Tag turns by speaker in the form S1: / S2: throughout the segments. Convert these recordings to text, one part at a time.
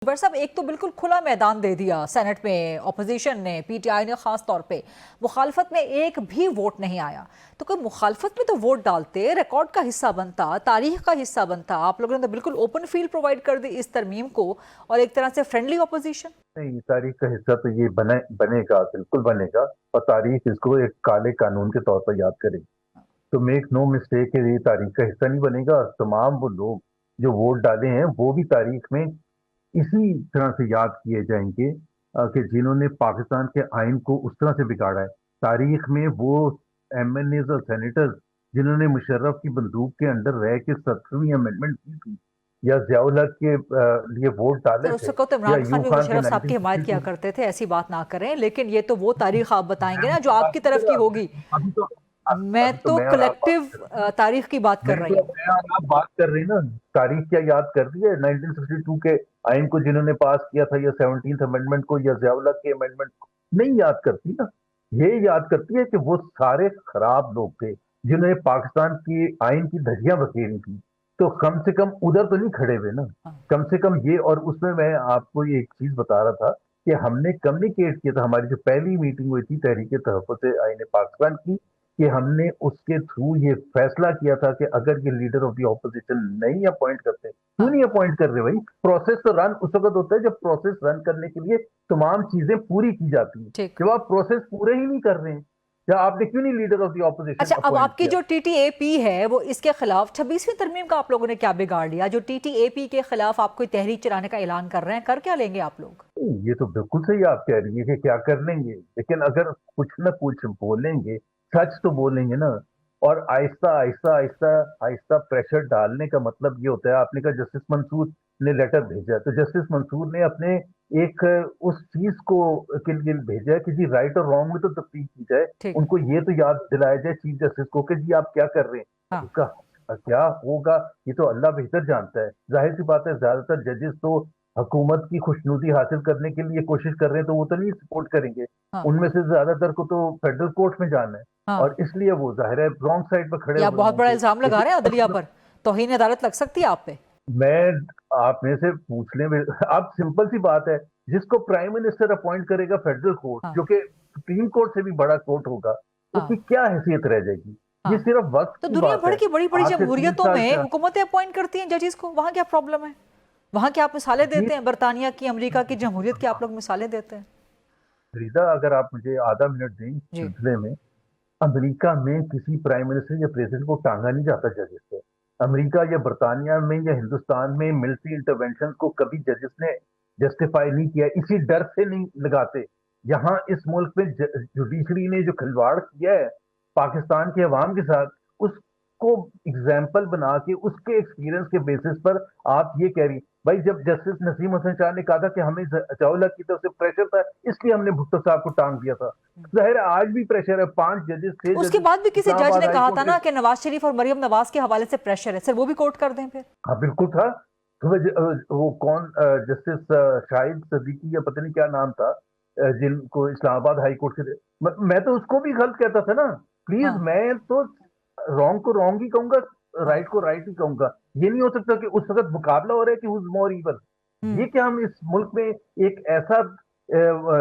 S1: बर साहब, एक तो बिल्कुल खुला मैदान दे दिया सेनेट में अपोजिशन ने, पीटीआई ने खास तौर पे, मुखालफत में एक भी वोट नहीं आया। तो कोई मुखालफत में तो वोट डालते, रिकॉर्ड का हिस्सा बनता, तारीख का हिस्सा बनता। आप लोगों ने तो बिल्कुल ओपन फील्ड प्रोवाइड कर दी इस तरमीम को, और एक तरह से फ्रेंडली अपोजिशन।
S2: नहीं, तारीख का हिस्सा तो ये बनेगा, बिल्कुल बनेगा। और तारीख इसको एक काले कानून के तौर पर याद करेगी। तो मेक नो मिस्टेक, ये तारीख का हिस्सा नहीं बनेगा। और तमाम वो लोग जो वोट डाले हैं वो भी तारीख में इसी तरह से याद किए जाएंगे कि जिन्होंने पाकिस्तान के आइन को उस तरह से बिगाड़ा है। तारीख में वो एमएनएज और सेनेटर्स जिन्होंने मुशर्रफ की बंदूक के अंडर रह के 17वीं अमेंडमेंट की थी, या जियाउल हक के लिए वोट डाले
S1: सर, उस
S2: थे,
S1: वक्त तो
S2: या
S1: इमरान खान
S2: यूं
S1: भी
S2: खान के
S1: मुशर्रफ साहब की हिमायत किया
S2: 1962।
S1: करते थे, ऐसी बात ना करें। लेकिन ये तो वो तारीख आप बताएंगे ना जो आपकी तरफ की होगी।
S2: अभी तो
S1: मैं
S2: अभी तो
S1: तो
S2: मैं और आप बात
S1: कलेक्टिव
S2: कर रहे हैं।
S1: तारीख की बात कर रही हूँ।
S2: मैं और आप बात कर रहे हैं ना, तारीख क्या याद कर दी है 1962 के आइन को जिन्होंने पास किया था, या 17th अमेंडमेंट को, या जियाउल हक के अमेंडमेंट को? नहीं याद करती ना। ये याद करती है कि वो सारे खराब लोग थे जिन्होंने पाकिस्तान की आइन की धज्जियां बखेरी थी। तो कम से कम उधर तो नहीं खड़े हुए ना।
S1: हाँ।
S2: कम से कम ये। और उसमें मैं आपको ये एक चीज बता रहा था कि हमने कम्युनिकेट किया था, हमारी जो पहली मीटिंग हुई थी तहरीक तहफ़्फ़ुज़ आइन पाकिस्तान की, कि हमने उसके थ्रू ये फैसला किया था कि अगर ये लीडर ऑफ द ऑपोजिशन नहीं अपॉइंट करते, क्यों
S1: हाँ,
S2: नहीं अपॉइंट कर रहे भाई? प्रोसेस तो रन उस वक्त होता है जब प्रोसेस रन करने के लिए तमाम चीजें पूरी की जाती हैं।
S1: ठीक।
S2: जब आप प्रोसेस पूरे ही नहीं कर रहे हैं, या आपने क्यों नहीं लीडर ऑफ द ऑपोजिशन
S1: अच्छा, अब
S2: अपॉइंट
S1: आपकी
S2: किया?
S1: जो टीटीएपी है वो इसके खिलाफ 26वीं तरमीम का आप लोगों ने क्या बिगाड़ लिया? जो टीटीएपी के खिलाफ आप कोई तहरीक चलाने का ऐलान कर रहे हैं, कर क्या लेंगे आप लोग?
S2: ये तो बिल्कुल सही आप कह रही है कि क्या कर लेंगे, लेकिन अगर कुछ ना कुछ बोलेंगे, सच तो बोलेंगे ना। और आहिस्ता आहिस्ता आहिस्ता आहिस्ता प्रेशर डालने का मतलब ये होता है। आपने कहा जस्टिस मंसूर ने लेटर भेजा, तो जस्टिस मंसूर ने अपने एक उस चीज को के लिए भेजा है कि जी राइट और रॉन्ग में तो तफ्तीश की जाए।
S1: ठीक।
S2: उनको ये तो याद दिलाया जाए चीफ जस्टिस को कि जी आप क्या कर रहे हैं।
S1: हाँ।
S2: उसका क्या होगा ये तो अल्लाह बेहतर जानता है। जाहिर सी बात है, ज्यादातर जजेस तो हुकूमत की खुशनुदी हासिल करने के लिए कोशिश कर रहे हैं, तो वो तो नहीं सपोर्ट करेंगे।
S1: हाँ।
S2: उनमें से ज्यादातर को तो फेडरल कोर्ट में जाना है,
S1: हाँ।
S2: और इसलिए वो जाहिर है रॉन्ग साइड पर खड़े
S1: ये आप
S2: हुए
S1: बहुत बड़ा
S2: होंगे।
S1: इल्जाम लगा रहे हैं अदलिया
S2: लेकिन
S1: पर। तौहीन अदालत लग सकती है आप पे।
S2: मैं आप में से पूछने में आप सिंपल सी बात है, जिसको प्राइम मिनिस्टर अपॉइंट करेगा फेडरल कोर्ट,
S1: हाँ।
S2: जो कि सुप्रीम कोर्ट से भी बड़ा कोर्ट होगा, उसकी
S1: हाँ।
S2: क्या हैसियत रह जाएगी? ये
S1: हाँ।
S2: सिर्फ वक्त
S1: तो
S2: की
S1: दुनिया
S2: बात
S1: भर
S2: है।
S1: की बड़ी बड़ी
S2: आज से 3
S1: जमहूरियतों
S2: साल
S1: में
S2: से
S1: हुकूमतें अपॉइंट करती हैं जजेस को, वहां क्या प्रॉब्लम है? वहां क्या आप मिसालें
S2: ये
S1: देते हैं? बरतानिया की, अमेरिका की जमहूरियत की आप लोग मिसालें देते हैं?
S2: फरीदा, अगर आप मुझे आधा मिनट दें इस
S1: जी।
S2: सिलसिले में। अमेरिका में किसी प्राइम मिनिस्टर या प्रेसिडेंट को टांगा नहीं जाता जजेस से। अमेरिका या बरतानिया में या हिंदुस्तान में मिलिट्री इंटरवेंशन को कभी जजेस ने जस्टिफाई नहीं किया, इसी डर से नहीं लगाते। यहाँ इस मुल्क में जुडिशरी ने जो खिलवाड़ किया है पाकिस्तान के अवाम के साथ, उसको एग्जाम्पल बना के उसके एक्सपीरियंस के बेसिस पर आप ये कह रही भाई, जब जस्टिस नसीम हसन शाह ने कहा था कि हमें जियाउल हक की तरफ से प्रेशर था इसलिए हमने भुट्टो साहब को टांग दिया था, जाहिर है आज भी प्रेशर है। 5 जजेस, 6
S1: उसके
S2: जजेस
S1: बाद भी किसी जज
S2: इस्लामाबाद
S1: ने
S2: हाई
S1: कहा था
S2: कोर्ट के।
S1: ना कि नवाज शरीफ और मरियम नवाज के हवाले से प्रेशर है, सर वो भी कोर्ट कर दें फिर।
S2: हाँ बिल्कुल था। तो वो कौन, जस्टिस शाहिद सदीकी या पता नहीं क्या नाम था, जिनको इस्लामाबाद हाई कोर्ट से मैं तो उसको भी गलत कहता था ना। प्लीज,
S1: हाँ।
S2: मैं तो रॉन्ग को रॉन्ग ही कहूंगा,
S1: हाँ।
S2: राइट को राइट ही कहूंगा। ये नहीं हो सकता कि उस वक्त मुकाबला हो रहा है कि हुज मोर इवल। ये
S1: हम्म।
S2: क्या हम इस मुल्क में एक ऐसा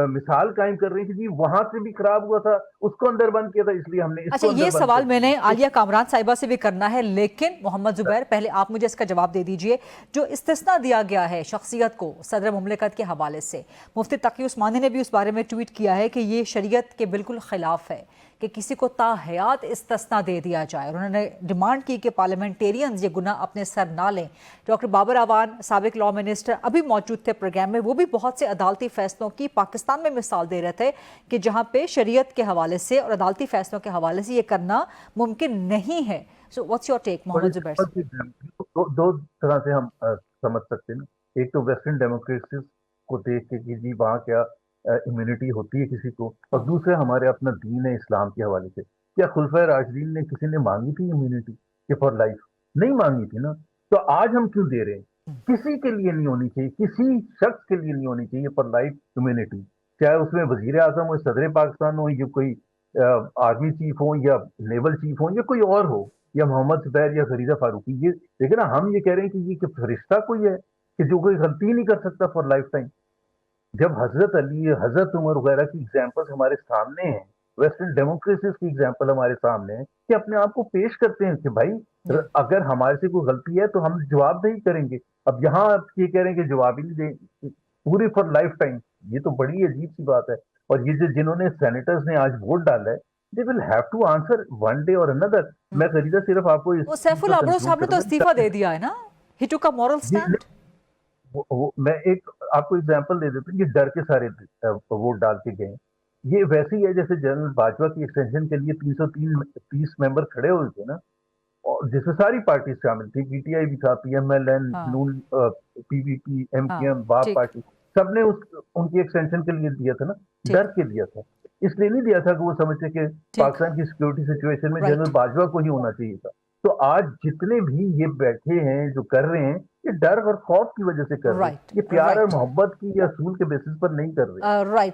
S2: मिसाल कायम कर रहे हैं कि जी वहां से भी खराब हुआ था, उसको अंदर बंद किया था, इसलिए हमने
S1: अच्छा,
S2: इसको अंदर
S1: ये
S2: बंद कर
S1: सवाल मैंने
S2: दिया।
S1: आलिया कामरान साहिबा से भी करना है, लेकिन मोहम्मद जुबैर पहले आप मुझे इसका जवाब दे दीजिए। जो इस्तिस्ना दिया गया है शख्सियत को सदर मुमलिकत के हवाले से, मुफ्ती तकी उस्मानी ने भी उस बारे में ट्वीट किया है कि ये शरीयत के बिल्कुल खिलाफ है कि किसी को ताहयात इस्तिस्ना दे दिया जाए, और उन्होंने डिमांड की कि पार्लियामेंटेरियंस ये गुनाह अपने सर ना लें। डॉक्टर बाबर अवान, साबिक लॉ मिनिस्टर, अभी मौजूद थे प्रोग्राम में। वो भी बहुत से अदालती फैसलों की पाकिस्तान में मिसाल दे रहे थे कि जहाँ पे शरीयत के हवाले से और अदालती फैसलों के हवाले से ये करना मुमकिन नहीं है। सो व्हाट्स योर टेक
S2: बड़ी
S1: मोहम्मद जुबैर
S2: सिंपल
S1: साहब?
S2: सी दो तरह से हम समझ सकते हैं ना। एक तो वेस्टर्न डेमोक्रेसीज को देख के कि जी वहाँ क्या इम्यूनिटी होती है किसी को, और
S1: हाँ।
S2: दूसरे हमारे अपना दीन है इस्लाम के हवाले से। क्या खुलफाए राशिदीन ने किसी ने मांगी थी इम्यूनिटी कि फॉर लाइफ? नहीं मांगी थी ना। तो आज हम क्यों दे रहे हैं? किसी के लिए नहीं होनी चाहिए, किसी शख्स के लिए नहीं होनी चाहिए फॉर लाइफ इम्यूनिटी। चाहे उसमें वजीर आजम हो, सदर पाकिस्तान हो, या कोई आर्मी चीफ हो, या नेवल चीफ हो, या कोई और हो, या मोहम्मद जुबैर या फरीदा फारूकी। ये देखिए ना, हम ये कह रहे हैं कि ये कि फरिश्ता कोई है کہ जो कोई गलती ही नहीं कर सकता फॉर लाइफ टाइम। जब हजरत अली, हजरत उमर वगैरह की एग्जाम्पल्स हमारे सामने हैं, वेस्टर्न डेमोक्रेसीज की एग्जाम्पल हमारे सामने है, कि अपने आप को पेश करते हैं कि भाई अगर हमारे से कोई गलती है तो हम जवाबदेही करेंगे। अब यहाँ आप ये कह रहे हैं कि जवाब ही नहीं दें पूरी फॉर लाइफ टाइम, ये तो बड़ी अजीब सी बात है। और ये जो जिन्होंने सेनेटर्स ने आज वोट डाला है, they will have to answer one day और अनदर। मैं खरीदा सिर्फ आपको इस
S1: वो
S2: चीज
S1: सैफुल
S2: को
S1: अबरोज
S2: कंक्लूड
S1: साहब ने तो
S2: करूंगा।
S1: इस्तीफा दे दिया है ना, ही टुक अ मॉरल
S2: ये
S1: स्टैंड।
S2: मैं एक आपको एग्जांपल दे देता हूँ, ये डर के सारे वोट डाल के गए। ये वैसे ही है जैसे जनरल बाजवा की एक्सटेंशन के लिए 330 मेंबर खड़े हुए थे ना, और जिसमें सारी पार्टी शामिल थी, पीटीआई भी था, पीएमएलएन,
S1: हाँ
S2: नून, पीवीपी,
S1: हाँ,
S2: एमपीएम, बाप
S1: ठीक
S2: पार्टी, सबने उस उनकी एक्सटेंशन के लिए दिया था ना,
S1: ठीक
S2: डर के दिया था। इसलिए नहीं दिया था कि वो समझते कि
S1: ठीक,
S2: पाकिस्तान की सिक्योरिटी सिचुएशन में जनरल
S1: राइट।
S2: बाजवा को ही होना चाहिए था। तो आज जितने भी ये बैठे हैं जो कर रहे हैं, ये डर और खौफ की वजह से कर रहे हैं,
S1: राइट
S2: ये प्यार और
S1: राइट
S2: मोहब्बत की या असूल के बेसिस पर नहीं कर रहे।
S1: राइट